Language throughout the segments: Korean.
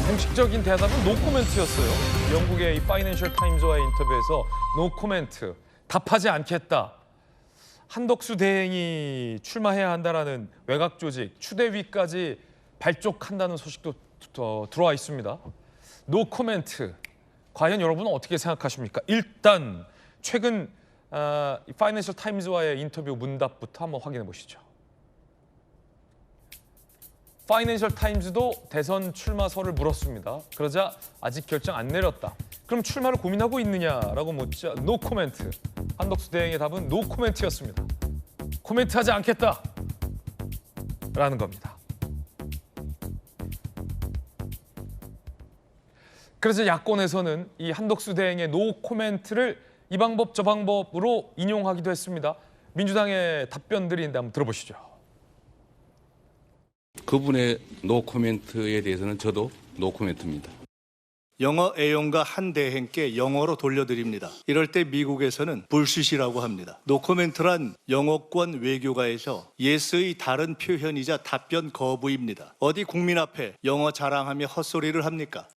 공식적인 대답은 노코멘트였어요. 영국의 이 파이낸셜 타임즈와의 인터뷰에서 노코멘트, 답하지 않겠다. 한덕수 대행이 출마해야 한다라는 외곽 조직 추대위까지 발족한다는 소식도 들어와 있습니다. 노코멘트, 과연 여러분은 어떻게 생각하십니까? 일단 최근 파이낸셜 타임즈와의 인터뷰 문답부터 한번 확인해 보시죠. 파이낸셜 타임즈도 대선 출마설을 물었습니다. 그러자 아직 결정 안 내렸다. 그럼 출마를 고민하고 있느냐라고 묻자 노 코멘트. 한덕수 대행의 답은 노 코멘트였습니다. 코멘트하지 않겠다. 라는 겁니다. 그래서 야권에서는 이 한덕수 대행의 노 코멘트를 이 방법 저 방법으로 인용하기도 했습니다. 민주당의 답변들인데 한번 들어보시죠. 그분의 노 코멘트에 대해서는 저도 노 코멘트입니다. 영어 애용가 한 대행께 영어로 돌려드립니다. 이럴 때 미국에서는 불쉿이라고 합니다. 노코멘트란 영어권 외교가에서 예스의 다른 표현이자 답변 거부입니다. 어디 국민 앞에 영어 자랑하며 헛소리를 합니까?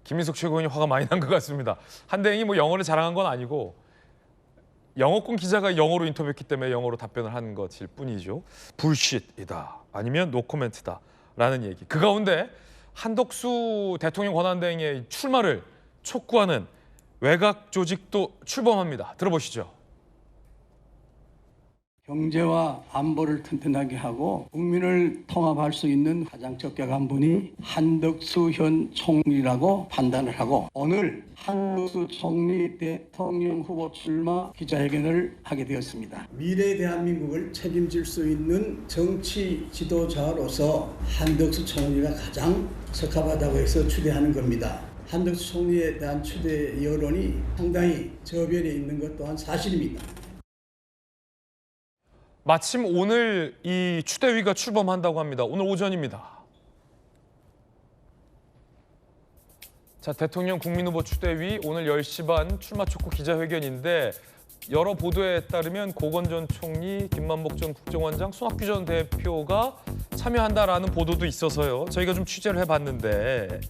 김민석 최고위원이 화가 많이 난 것 같습니다. 한 대행이 뭐 영어를 자랑한 건 아니고 영어권 기자가 영어로 인터뷰했기 때문에 영어로 답변을 한 것일 뿐이죠. 불쉿이다 아니면 노코멘트다라는 얘기. 그 가운데 한덕수 대통령 권한대행의 출마를 촉구하는 외곽 조직도 출범합니다. 들어보시죠. 경제와 안보를 튼튼하게 하고 국민을 통합할 수 있는 가장 적격한 분이 한덕수 현 총리라고 판단을 하고 오늘 한덕수 총리 대통령 후보 출마 기자회견을 하게 되었습니다. 미래 대한민국을 책임질 수 있는 정치 지도자로서 한덕수 총리가 가장 적합하다고 해서 추대하는 겁니다. 한덕수 총리에 대한 추대 여론이 상당히 저변에 있는 것 또한 사실입니다. 마침 오늘 이 추대위가 출범한다고 합니다. 오늘 오전입니다. 자, 대통령 국민후보 추대위 오늘 10시 반 출마 촉구 기자회견인데 여러 보도에 따르면 고건 전 총리, 김만복 전 국정원장, 손학규 전 대표가 참여한다라는 보도도 있어서요. 저희가 좀 취재를 해봤는데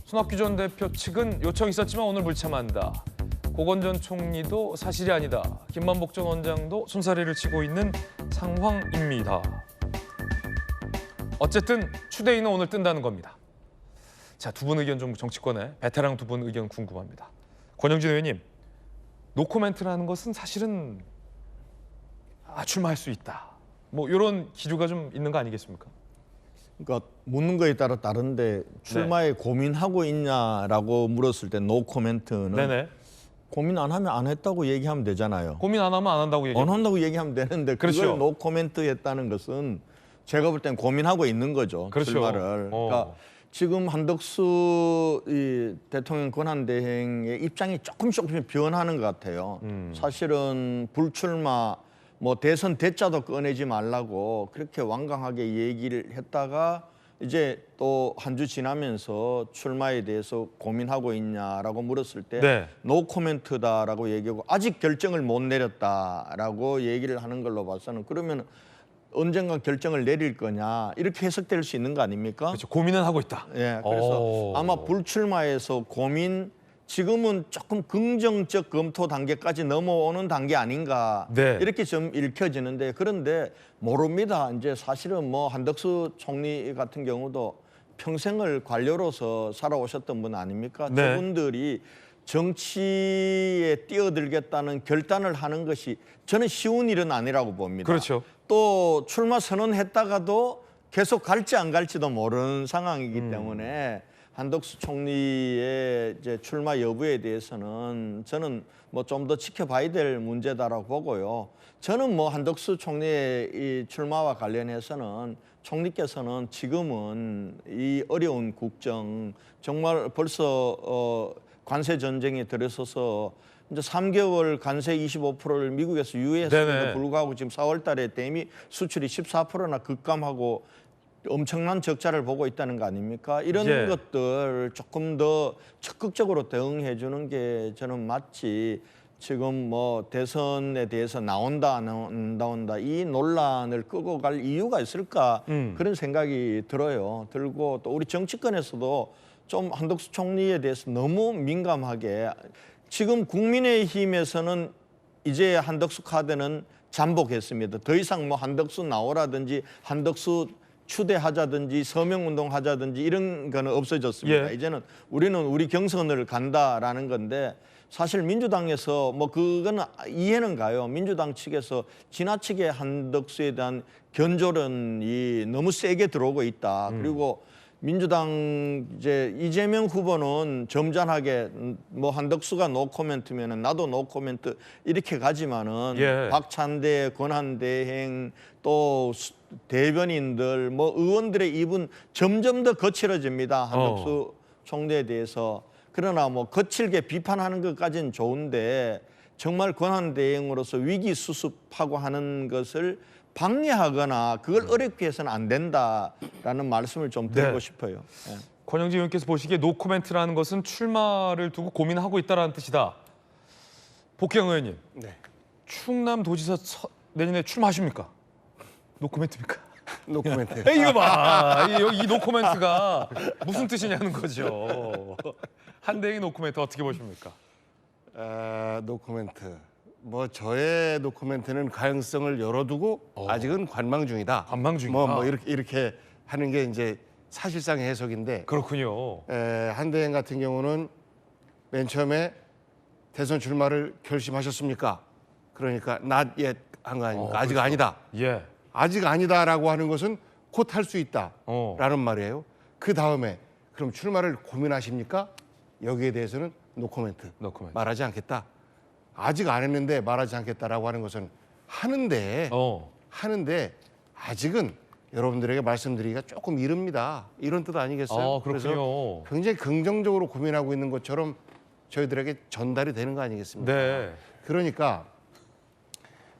손학규 전 대표 측은 요청이 있었지만 오늘 불참한다. 고건 전 총리도 사실이 아니다. 김만복 전 원장도 손사래를 치고 있는 상황입니다. 어쨌든 추대위는 오늘 뜬다는 겁니다. 자, 두 분 의견 좀 정치권에 베테랑 두 분 의견 궁금합니다. 권영진 의원님, 노코멘트라는 것은 사실은 출마할 수 있다. 뭐 이런 기류가 좀 있는 거 아니겠습니까? 그러니까 묻는 거에 따라 다른데 출마에 고민하고 있냐라고 물었을 때 노 코멘트는 네네. 고민 안 하면 안 했다고 얘기하면 되잖아요. 고민 안 하면 안 한다고 얘기해요. 안 한다고 얘기하면 되는데 그걸 그렇죠. 노 코멘트 했다는 것은 제가 볼 땐 고민하고 있는 거죠. 그렇죠. 출마를. 그러니까 지금 한덕수 이 대통령 권한대행의 입장이 조금씩 변하는 것 같아요. 사실은 불출마, 뭐 대선 대자도 꺼내지 말라고 그렇게 완강하게 얘기를 했다가 이제 또 한 주 지나면서 출마에 대해서 고민하고 있냐라고 물었을 때 네. 노 코멘트다라고 얘기하고 아직 결정을 못 내렸다라고 얘기를 하는 걸로 봐서는 그러면 언젠가 결정을 내릴 거냐 이렇게 해석될 수 있는 거 아닙니까? 그렇죠. 고민은 하고 있다. 예, 그래서 아마 불출마에서 고민 지금은 조금 긍정적 검토 단계까지 넘어오는 단계 아닌가 네. 이렇게 좀 읽혀지는데 그런데 모릅니다. 이제 사실은 뭐 한덕수 총리 같은 경우도 평생을 관료로서 살아오셨던 분 아닙니까? 네. 저분들이 정치에 뛰어들겠다는 결단을 하는 것이 저는 쉬운 일은 아니라고 봅니다. 그렇죠. 또 출마 선언했다가도 계속 갈지 안 갈지도 모르는 상황이기 때문에 한덕수 총리의 이제 출마 여부에 대해서는 저는 뭐 좀 더 지켜봐야 될 문제다라고 보고요. 저는 뭐 한덕수 총리의 이 출마와 관련해서는 총리께서는 지금은 이 어려운 국정 정말 벌써 관세 전쟁에 들어서서 이제 3개월 관세 25%를 미국에서 유예했음에도 불구하고 지금 4월 달에 대미 수출이 14%나 급감하고 엄청난 적자를 보고 있다는 거 아닙니까? 이런 것들 조금 더 적극적으로 대응해 주는 게 저는 맞지. 지금 뭐 대선에 대해서 나온다 안 나온다 이 논란을 끄고 갈 이유가 있을까 그런 생각이 들고 또 우리 정치권에서도 좀 한덕수 총리에 대해서 너무 민감하게 지금 국민의힘에서는 이제 한덕수 카드는 잠복했습니다. 더 이상 뭐 한덕수 나오라든지 한덕수 추대하자든지 서명운동 하자든지 이런 거는 없어졌습니다. 예. 이제는 우리는 우리 경선을 간다라는 건데 사실 민주당에서 뭐 그거는 이해는 가요. 민주당 측에서 지나치게 한덕수에 대한 견조론이 너무 세게 들어오고 있다. 그리고 민주당 이제 이재명 후보는 점잖하게 뭐 한덕수가 노코멘트면은 나도 노코멘트 이렇게 가지만은 예. 박찬대 권한대행 또 대변인들 뭐 의원들의 입은 점점 더 거칠어집니다. 한덕수 총리에 대해서. 그러나 뭐 거칠게 비판하는 것까지는 좋은데 정말 권한대행으로서 위기 수습하고 하는 것을 방해하거나 그걸 어렵게 해서는 안 된다라는 말씀을 좀 드리고 네. 싶어요. 예. 권영진 의원께서 보시기에 노코멘트라는 것은 출마를 두고 고민하고 있다는 뜻이다. 복경 의원님, 네. 충남도지사 내년에 출마하십니까? 노코멘트입니까? 노코멘트. 이거 봐, 이 노코멘트가 무슨 뜻이냐는 거죠. 한대행의 노코멘트 어떻게 보십니까? 노코멘트. 뭐 저의 노코멘트는 가능성을 열어두고 아직은 관망 중이다. 관망 중이다. 뭐 이렇게 하는 게 이제 사실상의 해석인데 그렇군요. 한대행 같은 경우는 맨 처음에 대선 출마를 결심하셨습니까? 그러니까 not yet 한 거 아닙니까? 아직 그렇죠. 아니다. 예. 아직 아니다라고 하는 것은 곧 할 수 어. 있다라는 말이에요. 그 다음에 그럼 출마를 고민하십니까? 여기에 대해서는 노코멘트. 노코멘트. 말하지 않겠다. 아직 안 했는데 말하지 않겠다라고 하는 것은 하는데 아직은 여러분들에게 말씀드리기가 조금 이릅니다. 이런 뜻 아니겠어요? 그렇군요. 그래서 굉장히 긍정적으로 고민하고 있는 것처럼 저희들에게 전달이 되는 거 아니겠습니까? 네. 그러니까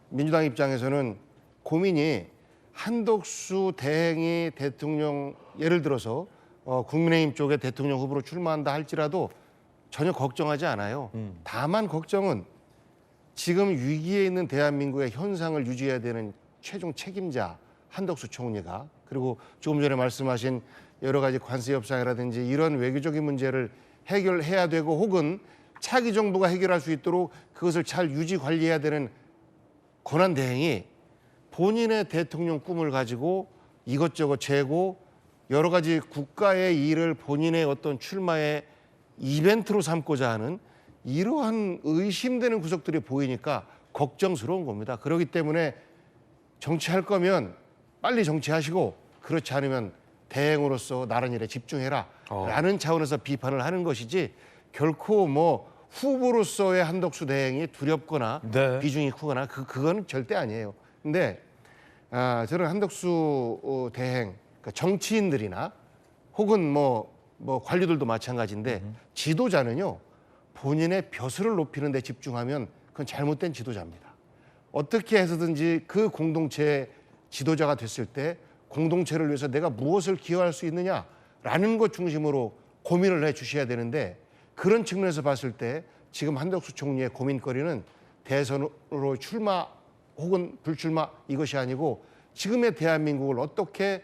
민주당 입장에서는 고민이 한덕수 대행이 대통령 예를 들어서 국민의힘 쪽에 대통령 후보로 출마한다 할지라도 전혀 걱정하지 않아요. 다만 걱정은 지금 위기에 있는 대한민국의 현상을 유지해야 되는 최종 책임자 한덕수 총리가 그리고 조금 전에 말씀하신 여러 가지 관세 협상이라든지 이런 외교적인 문제를 해결해야 되고 혹은 차기 정부가 해결할 수 있도록 그것을 잘 유지 관리해야 되는 권한대행이 본인의 대통령 꿈을 가지고 이것저것 재고 여러 가지 국가의 일을 본인의 어떤 출마의 이벤트로 삼고자 하는 이러한 의심되는 구석들이 보이니까 걱정스러운 겁니다. 그렇기 때문에 정치할 거면 빨리 정치하시고 그렇지 않으면 대행으로서 나란 일에 집중해라 라는 차원에서 비판을 하는 것이지 결코 뭐 후보로서의 한덕수 대행이 두렵거나 네. 비중이 크거나 그건 절대 아니에요. 근데 저는 한덕수 대행 그러니까 정치인들이나 혹은 뭐 관료들도 마찬가지인데 지도자는요 본인의 벼슬을 높이는 데 집중하면 그건 잘못된 지도자입니다. 어떻게 해서든지 그 공동체의 지도자가 됐을 때 공동체를 위해서 내가 무엇을 기여할 수 있느냐라는 것 중심으로 고민을 해 주셔야 되는데 그런 측면에서 봤을 때 지금 한덕수 총리의 고민거리는 대선으로 출마 혹은 불출마 이것이 아니고 지금의 대한민국을 어떻게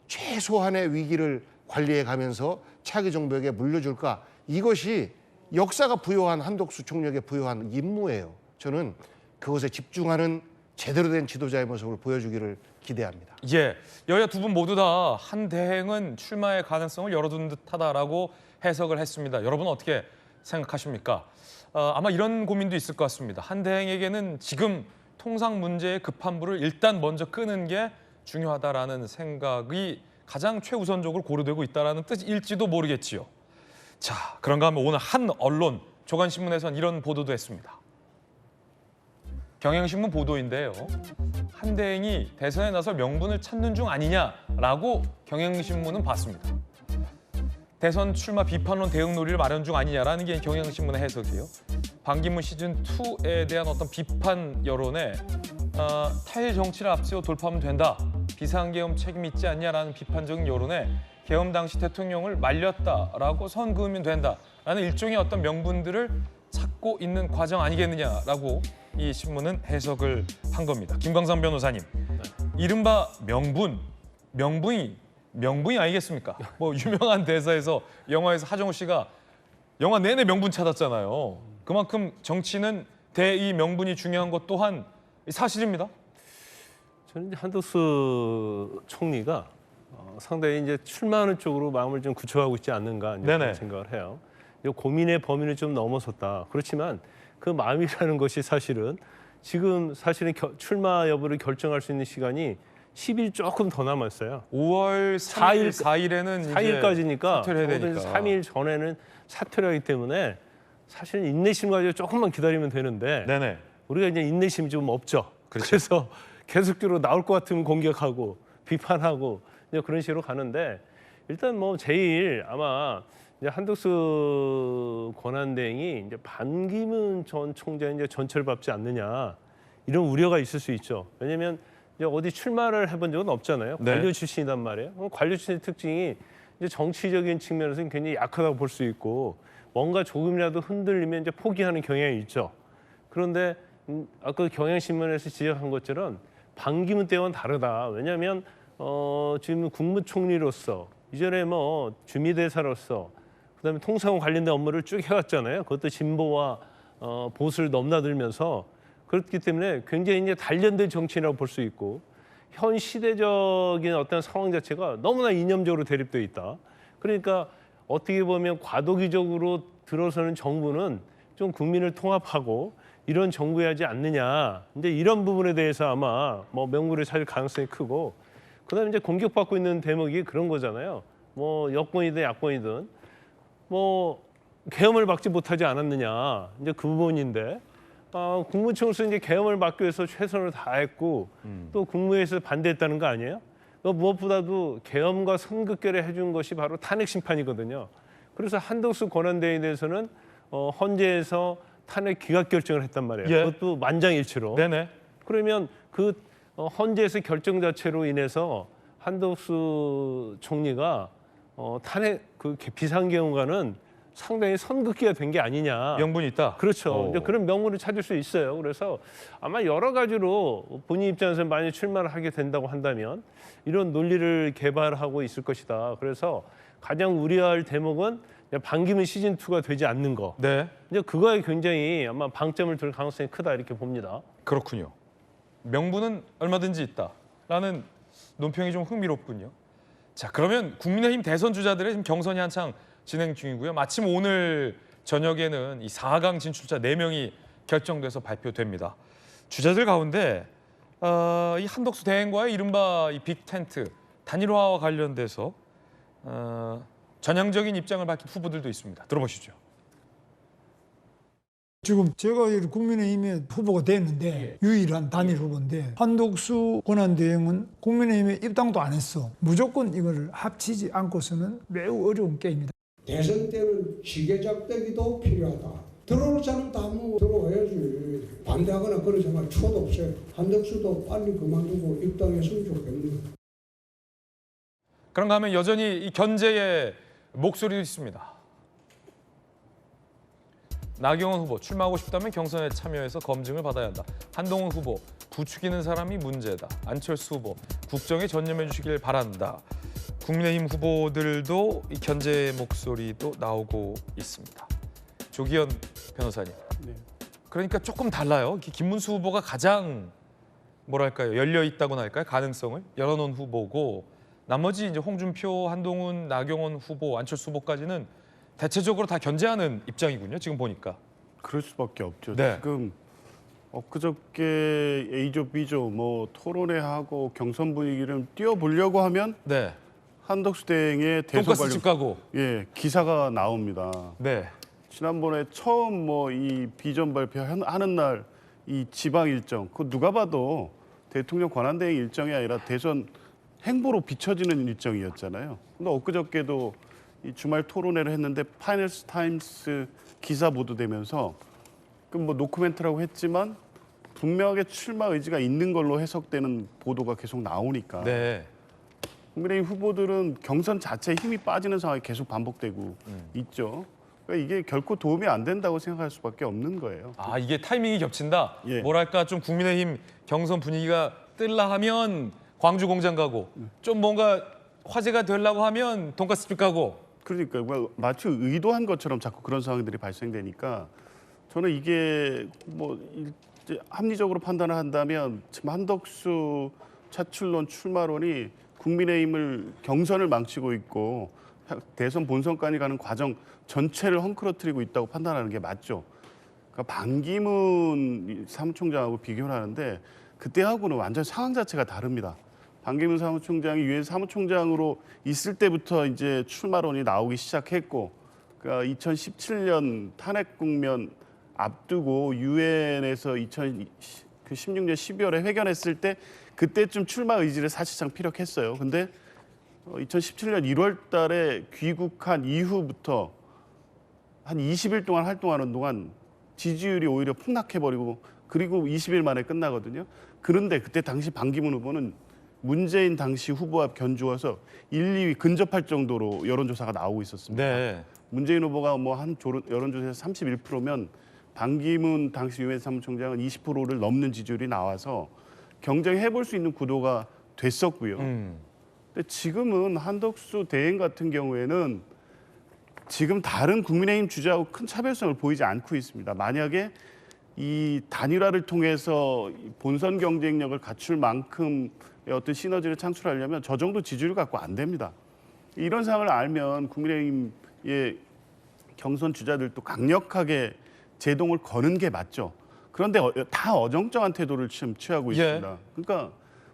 최소한의 위기를 관리해 가면서 차기 정부에게 물려줄까 이것이 역사가 부여한 한덕수 총리에게 부여한 임무예요. 저는 그것에 집중하는 제대로 된 지도자의 모습을 보여주기를 기대합니다. 예, 여야 두 분 모두 다 한대행은 출마의 가능성을 열어둔 듯하다라고 해석을 했습니다. 여러분 어떻게 생각하십니까? 아마 이런 고민도 있을 것 같습니다. 한대행에게는 지금 통상 문제의 급한 불을 일단 먼저 끄는 게 중요하다라는 생각이 가장 최우선적으로 고려되고 있다는 뜻일지도 모르겠지요. 자, 그런가 하면 오늘 한 언론 조간신문에서는 이런 보도도 했습니다. 경향신문 보도인데요. 한대행이 대선에 나설 명분을 찾는 중 아니냐라고 경향신문은 봤습니다. 대선 출마 비판론 대응 논의를 마련 중 아니냐라는 게 경향신문의 해석이에요. 반기문 시즌2에 대한 어떤 비판 여론에 타일 정치를 앞세워 돌파하면 된다. 비상계엄 책임 있지 않냐라는 비판적인 여론에 계엄 당시 대통령을 말렸다라고 선 그으면 된다라는 일종의 어떤 명분들을 찾고 있는 과정 아니겠느냐라고 이 신문은 해석을 한 겁니다. 김광삼 변호사님, 이른바 명분이 아니겠습니까? 뭐 유명한 대사에서 영화에서 하정우 씨가 영화 내내 명분 찾았잖아요. 그만큼 정치는 이 명분이 중요한 것 또한 사실입니다. 저는 이제 한덕수 총리가 상당히 이제 출마하는 쪽으로 마음을 좀 굳혀가고 있지 않는가 이제 네네. 그런 생각을 해요. 이 고민의 범위를 좀 넘어섰다. 그렇지만 그 마음이라는 것이 사실은 지금 사실은 출마 여부를 결정할 수 있는 시간이 10일 조금 더 남았어요. 5월 4일에는 4일까지니까 사퇴를 해야 되니까. 3일 전에는 사퇴를 하기 때문에 사실 인내심 가지고 조금만 기다리면 되는데 네네. 우리가 이제 인내심이 좀 없죠. 그렇죠. 그래서 계속적으로 나올 것 같으면 공격하고 비판하고 이제 그런 식으로 가는데 일단 뭐 제일 아마 이제 한덕수 권한대행이 이제 반기문 전 총장이 이제 전철 밟지 않느냐 이런 우려가 있을 수 있죠. 왜냐하면 이제 어디 출마를 해본 적은 없잖아요. 네. 관료 출신이란 말이에요. 그럼 관료 출신의 특징이 이제 정치적인 측면에서는 굉장히 약하다고 볼 수 있고 뭔가 조금이라도 흔들리면 이제 포기하는 경향이 있죠. 그런데 아까 경향신문에서 지적한 것처럼 반기문 때와는 다르다. 왜냐하면 지금 국무총리로서 이전에 뭐 주미대사로서 그다음에 통상과 관련된 업무를 쭉 해왔잖아요. 그것도 진보와 보수를 넘나들면서 그렇기 때문에 굉장히 이제 단련된 정치인이라고 볼 수 있고 현 시대적인 어떤 상황 자체가 너무나 이념적으로 대립되어 있다. 그러니까 어떻게 보면 과도기적으로 들어서는 정부는 좀 국민을 통합하고 이런 정부여야지 않느냐. 이제 이런 부분에 대해서 아마 뭐 명분을 찾을 가능성이 크고 그다음에 이제 공격받고 있는 대목이 그런 거잖아요. 뭐 여권이든 야권이든 뭐 계엄을 막지 못하지 않았느냐. 이제 그 부분인데 국무총리로서 이제 계엄을 막기 위해서 최선을 다했고 또 국무회의에서 반대했다는 거 아니에요? 무엇보다도 계엄과 선긋결에 해준 것이 바로 탄핵 심판이거든요. 그래서 한덕수 권한대행에 대해서는 헌재에서 탄핵 기각 결정을 했단 말이에요. 예. 그것도 만장일치로. 네네. 그러면 그 헌재에서 결정 자체로 인해서 한덕수 총리가 탄핵 그 비상계엄과는 상당히 선긋기가 된 게 아니냐. 명분이 있다. 그렇죠. 이제 그런 명분을 찾을 수 있어요. 그래서 아마 여러 가지로 본인 입장에서 만약 출마를 하게 된다고 한다면 이런 논리를 개발하고 있을 것이다. 그래서 가장 우려할 대목은 반기문 시즌 2가 되지 않는 거. 네. 이제 그거에 굉장히 아마 방점을 둘 가능성이 크다 이렇게 봅니다. 그렇군요. 명분은 얼마든지 있다라는 논평이 좀 흥미롭군요. 자, 그러면 국민의힘 대선 주자들의 지금 경선이 한창 진행 중이고요. 마침 오늘 저녁에는 이 4강 진출자 4명이 결정돼서 발표됩니다. 주자들 가운데 이 한덕수 대행과의 이른바 이 빅텐트 단일화와 관련돼서 전향적인 입장을 밝힌 후보들도 있습니다. 들어보시죠. 지금 제가 국민의힘의 후보가 됐는데 유일한 단일 후보인데 한덕수 권한대행은 국민의힘에 입당도 안 했어. 무조건 이걸 합치지 않고서는 매우 어려운 게임이다. 대선 때는 시계작대기도 필요하다. 들어올 사람 다 뭐 들어와야지. 반대하거나 그런 생각 초도 없어요. 한덕수도 빨리 그만두고 입당했으면 좋겠네요. 그런가 하면 여전히 이 견제의 목소리도 있습니다. 나경원 후보 출마하고 싶다면 경선에 참여해서 검증을 받아야 한다. 한동훈 후보 부추기는 사람이 문제다. 안철수 후보 국정에 전념해 주시길 바란다. 국민의힘 후보들도 이 견제의 목소리도 나오고 있습니다. 조기현 변호사님. 네. 그러니까 조금 달라요. 김문수 후보가 가장 뭐랄까요 열려 있다고나 할까요 가능성을 열어놓은 후보고 나머지 이제 홍준표, 한동훈, 나경원 후보, 안철수 후보까지는 대체적으로 다 견제하는 입장이군요. 지금 보니까. 그럴 수밖에 없죠. 네. 지금 엊그저께 A조, B조 뭐 토론회하고 경선 분위기를 띄워보려고 하면 네. 한덕수 대행의 대선 돈가스 집 가고. 기사가 나옵니다. 네. 지난번에 처음 뭐 이 비전 발표하는 날 이 지방 일정 그 누가 봐도 대통령 권한대행 일정이 아니라 대선 행보로 비춰지는 일정이었잖아요. 근데 엊그저께도 이 주말 토론회를 했는데 파이낸스 타임스 기사 보도되면서 그 뭐 노코멘트라고 했지만 분명하게 출마 의지가 있는 걸로 해석되는 보도가 계속 나오니까 네. 국민의힘 후보들은 경선 자체에 힘이 빠지는 상황이 계속 반복되고 있죠. 그러니까 이게 결코 도움이 안 된다고 생각할 수밖에 없는 거예요. 아, 이게 타이밍이 겹친다. 예. 뭐랄까 좀 국민의힘 경선 분위기가 뜰라 하면 광주 공장 가고 좀 뭔가 화제가 되려고 하면 돈가스집 가고. 그러니까 마치 의도한 것처럼 자꾸 그런 상황들이 발생되니까 저는 이게 뭐 이제 합리적으로 판단을 한다면 지금 한덕수 차출론 출마론이 국민의힘을 경선을 망치고 있고 대선 본선까지 가는 과정 전체를 헝클어뜨리고 있다고 판단하는 게 맞죠. 그러니까 반기문 사무총장하고 비교를 하는데 그때하고는 완전 상황 자체가 다릅니다. 반기문 사무총장이 유엔 사무총장으로 있을 때부터 이제 출마론이 나오기 시작했고, 그러니까 2017년 탄핵 국면 앞두고 유엔에서 2016년 12월에 회견했을 때 그때쯤 출마 의지를 사실상 피력했어요. 근데 2017년 1월 달에 귀국한 이후부터 한 20일 동안 활동하는 동안 지지율이 오히려 폭락해버리고 그리고 20일 만에 끝나거든요. 그런데 그때 당시 반기문 후보는 문재인 당시 후보와 견주어서 1, 2위 근접할 정도로 여론조사가 나오고 있었습니다. 네. 문재인 후보가 뭐 한 여론조사에서 31%면 반기문 당시 유엔 사무총장은 20%를 넘는 지지율이 나와서 경쟁해볼 수 있는 구도가 됐었고요. 근데 지금은 한덕수 대행 같은 경우에는 지금 다른 국민의힘 주자하고 큰 차별성을 보이지 않고 있습니다. 만약에 이 단일화를 통해서 본선 경쟁력을 갖출 만큼의 어떤 시너지를 창출하려면 저 정도 지지율 갖고 안 됩니다. 이런 상황을 알면 국민의힘의 경선 주자들도 강력하게 제동을 거는 게 맞죠. 그런데 다 어정쩡한 태도를 지금 취하고 있습니다. 그러니까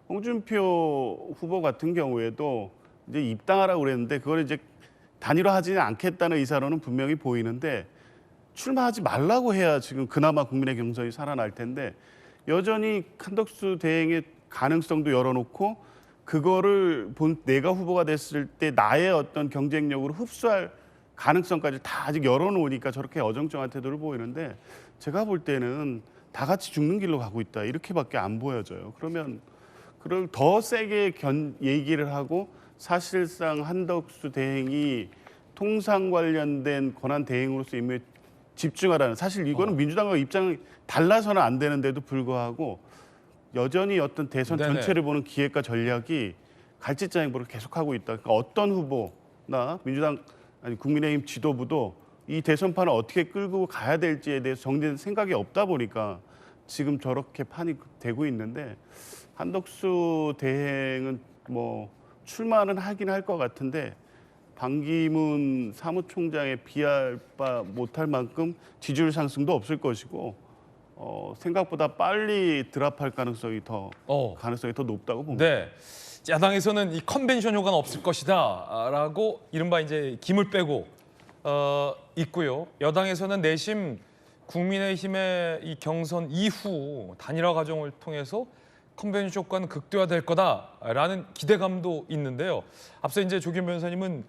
홍준표 후보 같은 경우에도 이제 입당하라고 그랬는데 그걸 이제 단일화하지는 않겠다는 의사로는 분명히 보이는데 출마하지 말라고 해야 지금 그나마 국민의 경선이 살아날 텐데 여전히 한덕수 대행의 가능성도 열어놓고 그거를 내가 후보가 됐을 때 나의 어떤 경쟁력으로 흡수할 가능성까지 다 아직 열어놓으니까 저렇게 어정쩡한 태도를 보이는데 제가 볼 때는 다 같이 죽는 길로 가고 있다 이렇게밖에 안 보여져요. 그러면 그걸 더 세게 얘기를 하고 사실상 한덕수 대행이 통상 관련된 권한 대행으로서 임무에 집중하라는 사실 이거는 민주당과 입장이 달라서는 안 되는데도 불구하고 여전히 어떤 대선 네네. 전체를 보는 기획과 전략이 갈짓자 행보를 계속하고 있다. 그러니까 어떤 후보나 민주당 아니 국민의힘 지도부도 이 대선판을 어떻게 끌고 가야 될지에 대해서 정리된 생각이 없다 보니까 지금 저렇게 판이 되고 있는데 한덕수 대행은 뭐 출마는 하긴 할 것 같은데 반기문 사무총장에 비할 바 못할 만큼 지지율 상승도 없을 것이고 생각보다 빨리 드랍할 가능성이 더 높다고 봅니다. 네. 야당에서는 이 컨벤션 효과는 없을 것이다라고 이른바 이제 김을 빼고 있고요. 여당에서는 내심 국민의힘의 이 경선 이후 단일화 과정을 통해서 컨벤션 효과는 극대화될 거다라는 기대감도 있는데요. 앞서 이제 조규현 변호사님은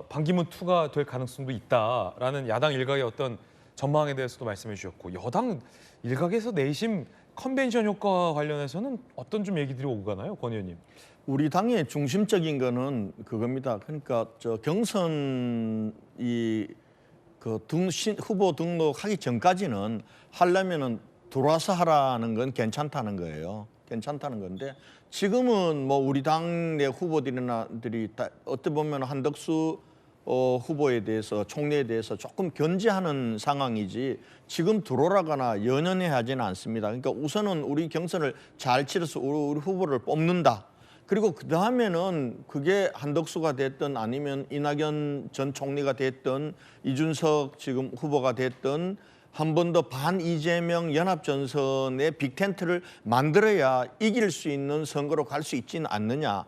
반기문 2가 될 가능성도 있다라는 야당 일각의 어떤 전망에 대해서도 말씀해 주셨고 여당 일각에서 내심 컨벤션 효과 관련해서는 어떤 좀 얘기들이 오고 가나요, 권 의원님? 우리 당의 중심적인 거는 그겁니다. 그러니까 저 경선 후보 등록하기 전까지는 하려면은 들어와서 하라는 건 괜찮다는 거예요. 괜찮다는 건데 지금은 뭐 우리 당내 후보들이 어떻게 보면 한덕수 후보에 대해서 총리에 대해서 조금 견제하는 상황이지 지금 들어오라거나 연연해하지는 않습니다. 그러니까 우선은 우리 경선을 잘 치러서 우리 후보를 뽑는다. 그리고 그 다음에는 그게 한덕수가 됐든 아니면 이낙연 전 총리가 됐든 이준석 지금 후보가 됐든 한 번 더 반 이재명 연합전선의 빅텐트를 만들어야 이길 수 있는 선거로 갈 수 있지는 않느냐.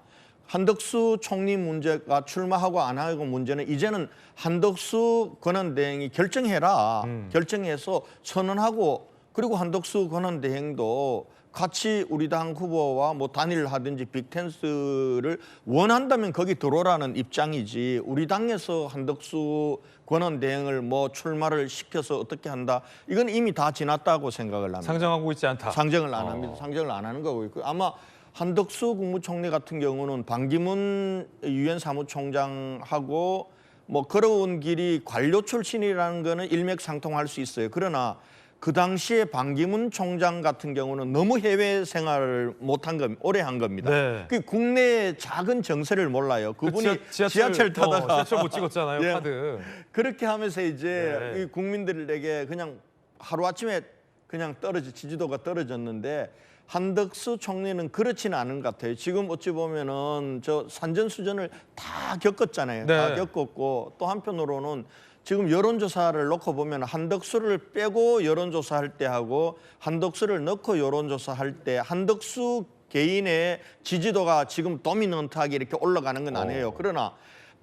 한덕수 총리 문제가 출마하고 안 하고 문제는 이제는 한덕수 권한대행이 결정해라. 결정해서 선언하고 그리고 한덕수 권한대행도 같이 우리 당 후보와 뭐 단일을 하든지 빅텐트를 원한다면 거기 들어오라는 입장이지 우리 당에서 한덕수 권한대행을 뭐 출마를 시켜서 어떻게 한다 이건 이미 다 지났다고 생각을 합니다. 상정하고 있지 않다. 상정을 안 합니다. 상정을 안 하는 거고 있고 아마 한덕수 국무총리 같은 경우는 반기문 유엔 사무총장하고 뭐 걸어온 길이 관료 출신이라는 거는 일맥상통할 수 있어요. 그러나 그 당시에 반기문 총장 같은 경우는 너무 해외 생활을 못한 겁니다. 오래 한 겁니다. 네. 그 국내의 작은 정세를 몰라요. 그분이 지하철 타다가 지하철 못 찍었잖아요. 예. 카드. 그렇게 하면서 이제 네. 이 국민들에게 그냥 하루아침에 그냥 지지도가 떨어졌는데 한덕수 총리는 그렇지는 않은 것 같아요. 지금 어찌 보면은 저 산전수전을 다 겪었잖아요. 네. 다 겪었고 또 한편으로는 지금 여론조사를 놓고 보면 한덕수를 빼고 여론조사할 때 하고 한덕수를 넣고 여론조사할 때 한덕수 개인의 지지도가 지금 도미넌트하게 이렇게 올라가는 건 아니에요. 그러나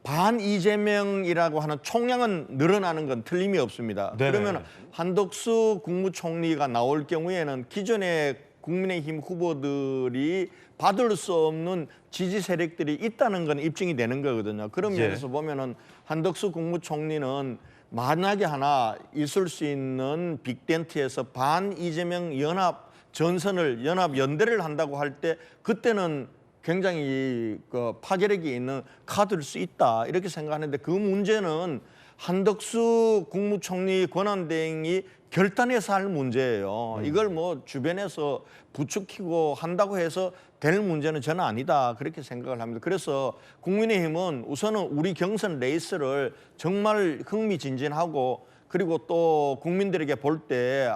반 이재명이라고 하는 총량은 늘어나는 건 틀림이 없습니다. 네네. 그러면 한덕수 국무총리가 나올 경우에는 기존의 국민의힘 후보들이 받을 수 없는 지지 세력들이 있다는 건 입증이 되는 거거든요. 그런 예. 면에서 보면은 한덕수 국무총리는 만약에 하나 있을 수 있는 빅텐트에서 반 이재명 연합 전선을 연합 연대를 한다고 할 때 그때는 굉장히 그 파괴력이 있는 카드일 수 있다 이렇게 생각하는데 그 문제는 한덕수 국무총리 권한대행이 결단해서 할 문제예요. 이걸 뭐 주변에서 부추기고 한다고 해서 될 문제는 저는 아니다 그렇게 생각을 합니다. 그래서 국민의힘은 우선은 우리 경선 레이스를 정말 흥미진진하고 그리고 또 국민들에게 볼 때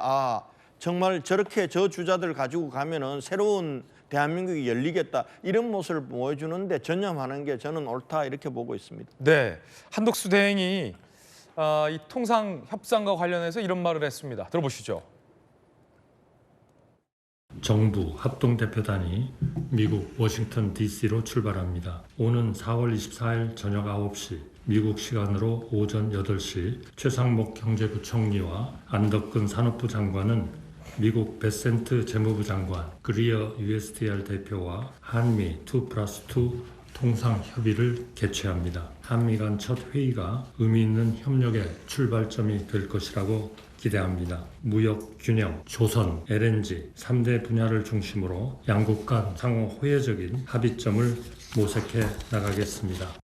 정말 저렇게 저 주자들 가지고 가면은 새로운 대한민국이 열리겠다 이런 모습을 보여주는데 전념하는 게 저는 옳다 이렇게 보고 있습니다. 네, 한덕수 대행이 이 통상 협상과 관련해서 이런 말을 했습니다. 들어보시죠. 정부 합동대표단이 미국 워싱턴 DC로 출발합니다. 오는 4월 24일 저녁 9시 미국 시간으로 오전 8시 최상목 경제부총리와 안덕근 산업부 장관은 미국 베센트 재무부 장관, 그리어 USTR 대표와 한미 2+2 통상 협의를 개최합니다. 한미 간 첫 회의가 의미 있는 협력의 출발점이 될 것이라고 기대합니다. 무역 균형, 조선, LNG 3대 분야를 중심으로 양국 간 상호 호혜적인 합의점을 모색해 나가겠습니다.